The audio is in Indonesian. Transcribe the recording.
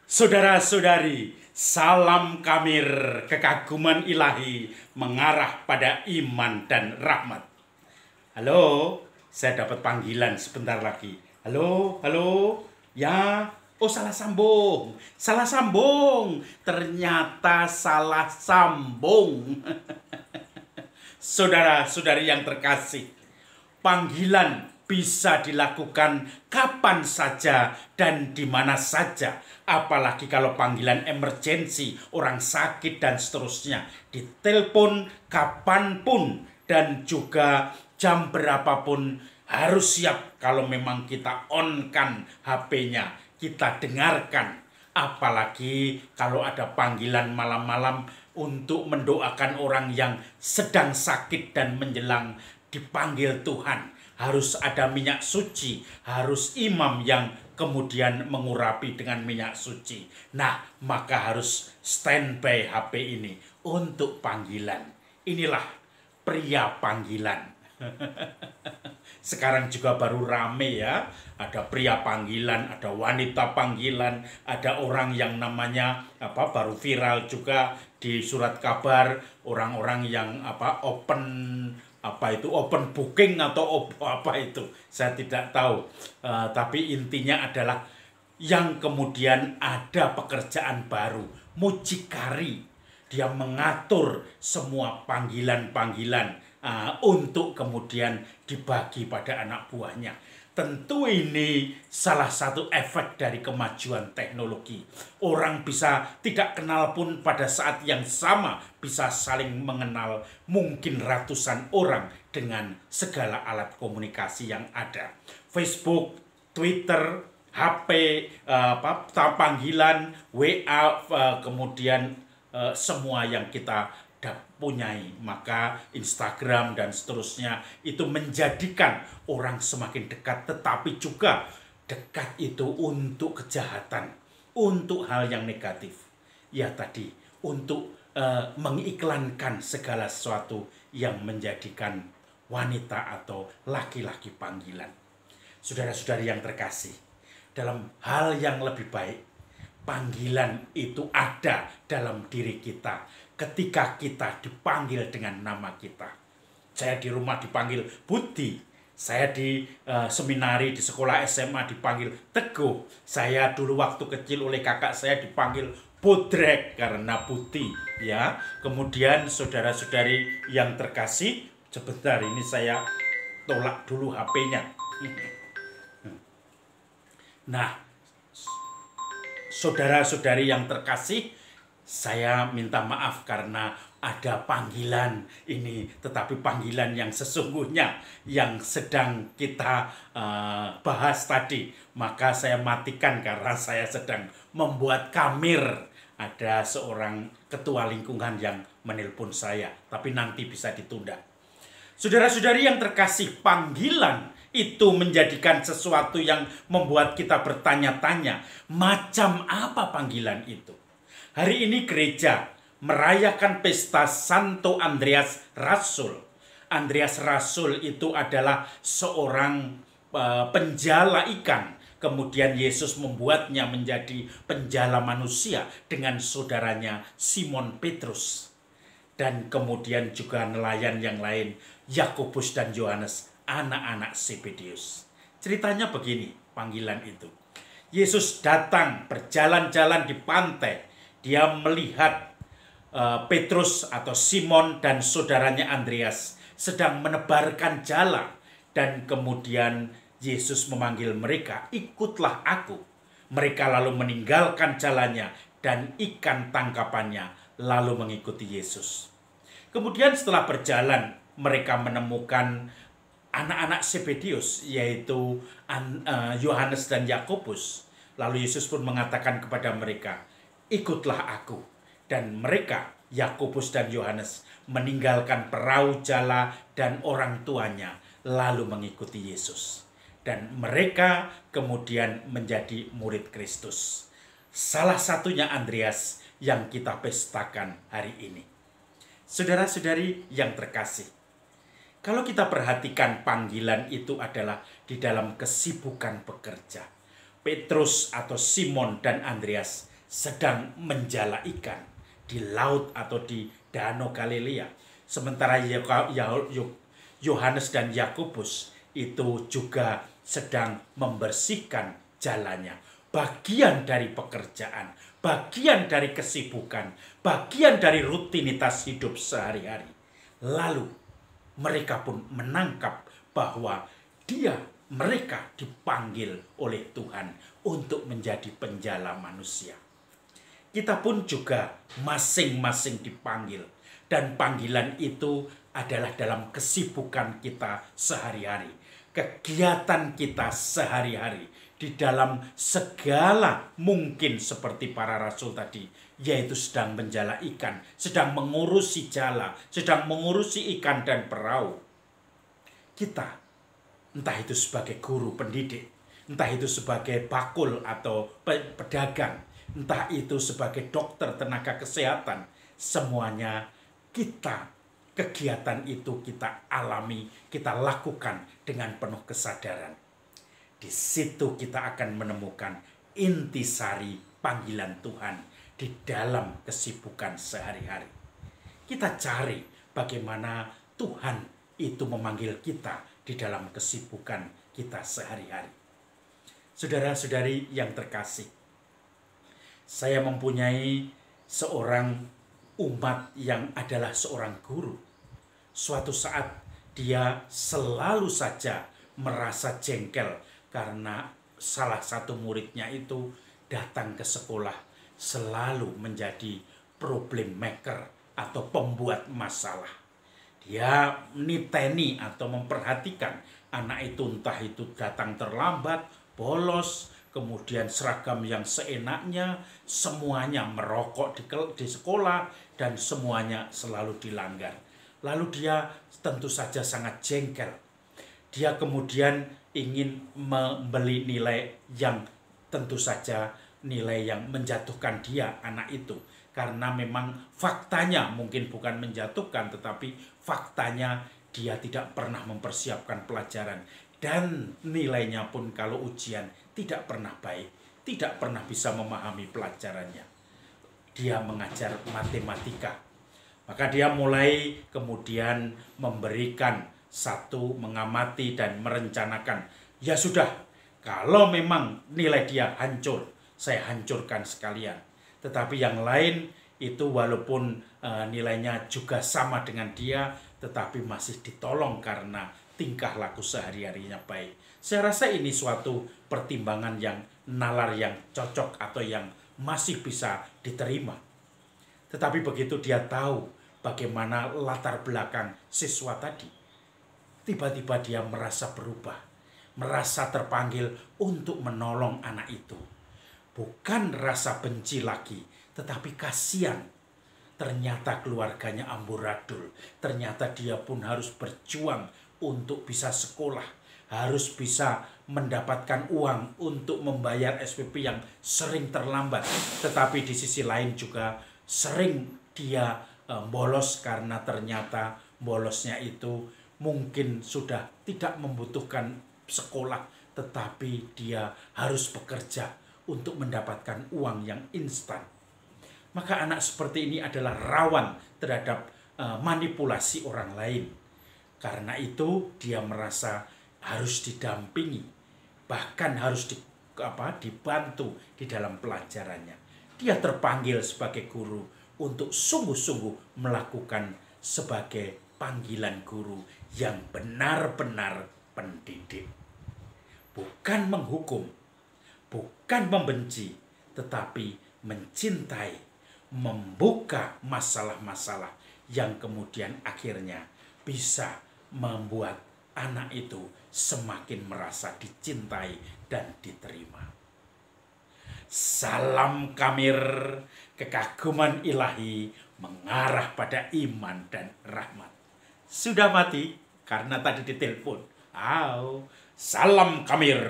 Saudara-saudari, salam kamir kekaguman ilahi mengarah pada iman dan rahmat. Halo, saya dapat panggilan sebentar lagi. Halo, halo, ya. Oh, salah sambung, salah sambung. Ternyata salah sambung. Saudara-saudari yang terkasih, panggilan bisa dilakukan kapan saja dan di mana saja. Apalagi kalau panggilan emergensi, orang sakit dan seterusnya. Ditelepon kapanpun dan juga jam berapapun harus siap kalau memang kita on-kan HP-nya, kita dengarkan. Apalagi kalau ada panggilan malam-malam untuk mendoakan orang yang sedang sakit dan menjelang dipanggil Tuhan. Harus ada minyak suci, harus imam yang kemudian mengurapi dengan minyak suci. Nah, maka harus standby HP ini untuk panggilan. Inilah pria panggilan. Sekarang juga baru rame ya. Ada pria panggilan, ada wanita panggilan, ada orang yang namanya baru viral juga di surat kabar, orang-orang yang open booking atau apa itu, saya tidak tahu. Tapi intinya adalah yang kemudian ada pekerjaan baru, mucikari. Dia mengatur semua panggilan-panggilan untuk kemudian dibagi pada anak buahnya. Tentu ini salah satu efek dari kemajuan teknologi. Orang bisa tidak kenal pun pada saat yang sama bisa saling mengenal mungkin ratusan orang dengan segala alat komunikasi yang ada. Facebook, Twitter, HP, panggilan, WA, kemudian semua yang kita punyai, maka Instagram dan seterusnya itu menjadikan orang semakin dekat, tetapi juga dekat itu untuk kejahatan, untuk hal yang negatif. Ya tadi, untuk mengiklankan segala sesuatu yang menjadikan wanita atau laki-laki panggilan. Saudara-saudari yang terkasih, dalam hal yang lebih baik, panggilan itu ada dalam diri kita ketika kita dipanggil dengan nama kita. Saya di rumah dipanggil Budi. Saya di seminari, di sekolah SMA dipanggil Teguh. Saya dulu waktu kecil oleh kakak saya dipanggil Bodrek karena Budi. Ya, kemudian saudara-saudari yang terkasih, sebentar ini saya tolak dulu HP-nya. Nah, saudara-saudari yang terkasih, saya minta maaf karena ada panggilan ini, tetapi panggilan yang sesungguhnya yang sedang kita bahas tadi. Maka saya matikan karena saya sedang membuat kamir. Ada seorang ketua lingkungan yang menelpon saya, tapi nanti bisa ditunda. Saudara-saudari yang terkasih, panggilan itu menjadikan sesuatu yang membuat kita bertanya-tanya, macam apa panggilan itu? Hari ini gereja merayakan pesta Santo Andreas Rasul. Andreas Rasul itu adalah seorang penjala ikan. Kemudian Yesus membuatnya menjadi penjala manusia dengan saudaranya Simon Petrus. Dan kemudian juga nelayan yang lain, Yakobus dan Yohanes, anak-anak Zebedeus. Ceritanya begini, panggilan itu. Yesus datang berjalan-jalan di pantai. Dia melihat Petrus atau Simon dan saudaranya Andreas sedang menebarkan jala. Dan kemudian Yesus memanggil mereka, ikutlah aku. Mereka lalu meninggalkan jalannya dan ikan tangkapannya lalu mengikuti Yesus. Kemudian setelah berjalan, mereka menemukan anak-anak Zebedeus, yaitu Yohanes dan Yakobus. Lalu Yesus pun mengatakan kepada mereka, ikutlah aku. Dan mereka, Yakobus dan Yohanes, meninggalkan perahu jala dan orang tuanya, lalu mengikuti Yesus. Dan mereka kemudian menjadi murid Kristus. Salah satunya Andreas yang kita pestakan hari ini. Saudara-saudari yang terkasih, kalau kita perhatikan panggilan itu adalah di dalam kesibukan bekerja. Petrus atau Simon dan Andreas sedang menjala ikan di laut atau di Danau Galilea. Sementara Yohanes dan Yakobus itu juga sedang membersihkan jalannya. Bagian dari pekerjaan, bagian dari kesibukan, bagian dari rutinitas hidup sehari-hari. Lalu mereka pun menangkap bahwa mereka dipanggil oleh Tuhan untuk menjadi penjala manusia. Kita pun juga masing-masing dipanggil. Dan panggilan itu adalah dalam kesibukan kita sehari-hari. Kegiatan kita sehari-hari. Di dalam segala mungkin seperti para rasul tadi. Yaitu sedang menjala ikan. Sedang mengurusi jala. Sedang mengurusi ikan dan perahu. Kita, entah itu sebagai guru pendidik. Entah itu sebagai bakul atau pedagang. Entah itu sebagai dokter tenaga kesehatan. Semuanya kegiatan itu kita alami, kita lakukan dengan penuh kesadaran. Di situ kita akan menemukan intisari panggilan Tuhan di dalam kesibukan sehari-hari. Kita cari bagaimana Tuhan itu memanggil kita di dalam kesibukan kita sehari-hari. Saudara-saudari yang terkasih, saya mempunyai seorang umat yang adalah seorang guru. Suatu saat dia selalu saja merasa jengkel karena salah satu muridnya itu datang ke sekolah selalu menjadi problem maker atau pembuat masalah. Dia niteni atau memperhatikan anak itu, entah itu datang terlambat, bolos, kemudian seragam yang seenaknya, semuanya merokok di sekolah, dan semuanya selalu dilanggar. Lalu dia tentu saja sangat jengkel. Dia kemudian ingin membeli nilai yang tentu saja nilai yang menjatuhkan dia, anak itu. Karena memang faktanya mungkin bukan menjatuhkan, tetapi faktanya dia tidak pernah mempersiapkan pelajaran. Dan nilainya pun kalau ujian tidak pernah baik, tidak pernah bisa memahami pelajarannya. Dia mengajar matematika. Maka dia mulai kemudian mengamati dan merencanakan. Ya sudah, kalau memang nilai dia hancur, saya hancurkan sekalian. Tetapi yang lain itu walaupun nilainya juga sama dengan dia, tetapi masih ditolong karena tingkah laku sehari-harinya baik. Saya rasa ini suatu pertimbangan yang nalar, yang cocok atau yang masih bisa diterima. Tetapi begitu dia tahu bagaimana latar belakang siswa tadi, tiba-tiba dia merasa berubah, merasa terpanggil untuk menolong anak itu. Bukan rasa benci lagi, tetapi kasihan. Ternyata keluarganya amburadul, ternyata dia pun harus berjuang untuk bisa sekolah, harus bisa mendapatkan uang untuk membayar SPP yang sering terlambat. Tetapi di sisi lain juga sering dia bolos karena ternyata bolosnya itu mungkin sudah tidak membutuhkan sekolah, tetapi dia harus bekerja untuk mendapatkan uang yang instan. Maka anak seperti ini adalah rawan terhadap manipulasi orang lain. Karena itu dia merasa harus didampingi, bahkan harus dibantu di dalam pelajarannya. Dia terpanggil sebagai guru untuk sungguh-sungguh melakukan sebagai panggilan guru yang benar-benar pendidik. Bukan menghukum, bukan membenci, tetapi mencintai, membuka masalah-masalah yang kemudian akhirnya bisa membuat anak itu semakin merasa dicintai dan diterima. Salam Kamir, kekaguman ilahi mengarah pada iman dan rahmat. Sudah mati karena tadi ditelepon. Salam Kamir.